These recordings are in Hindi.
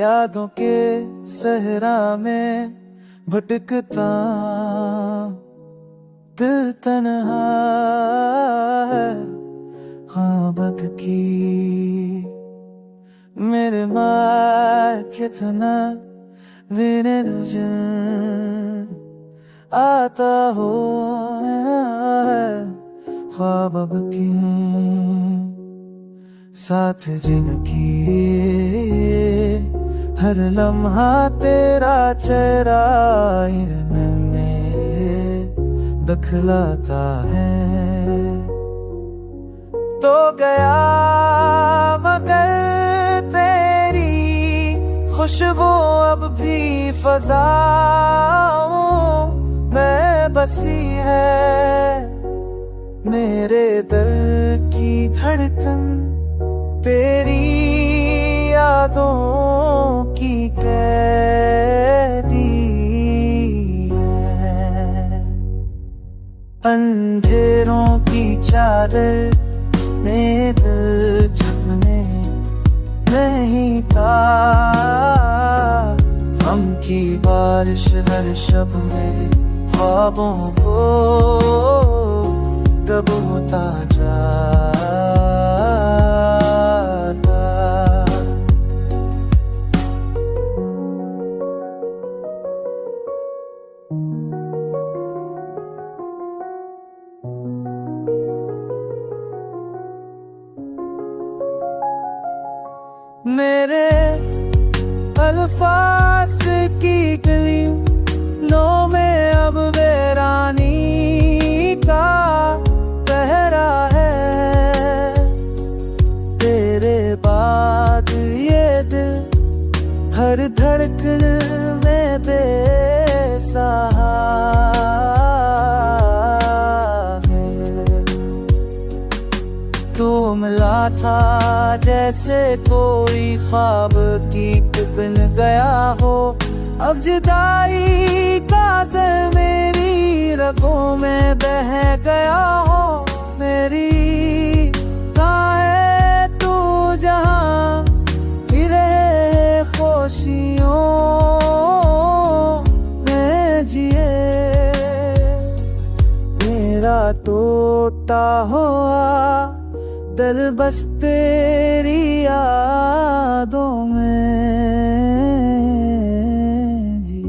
यादों के सहरा में भटकता दिल तन्हा है ख्वाबत की मेरे माँ कितना विनर्जन आता हो ख्वाब की साथ जिनकी हर लम्हा तेरा चेहरा में दखलाता है तो गया मगर तेरी खुशबू अब भी फजाओं में बसी है मेरे दिल की धड़कन तेरी यादों की कैदी है अंधेरों की चादर में दिल छपने नहीं था गम की बारिश हर शब में ख्वाबों को डूबता जाता मेरे अल्फाज की गलियों में अब वीरानी का पहरा है तेरे बाद ये दिल हर धड़कन में बेसहारा है तू मिला था जैसे कोई ख्वाब की बन गया हो अब जुदाई का ज़र मेरी रगों में बह गया हो मेरी कहाँ है तू जहाँ फिरे खुशियों में जिए मेरा टूटा हुआ दिल बस तेरी यादों में जी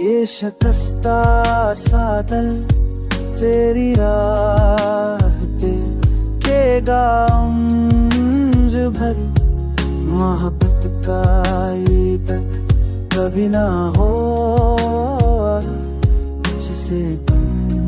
ये शिकस्ता सा दिल तेरी राहते के गांज भर मोहब्बत का ये तक कभी ना हो जिसे तुम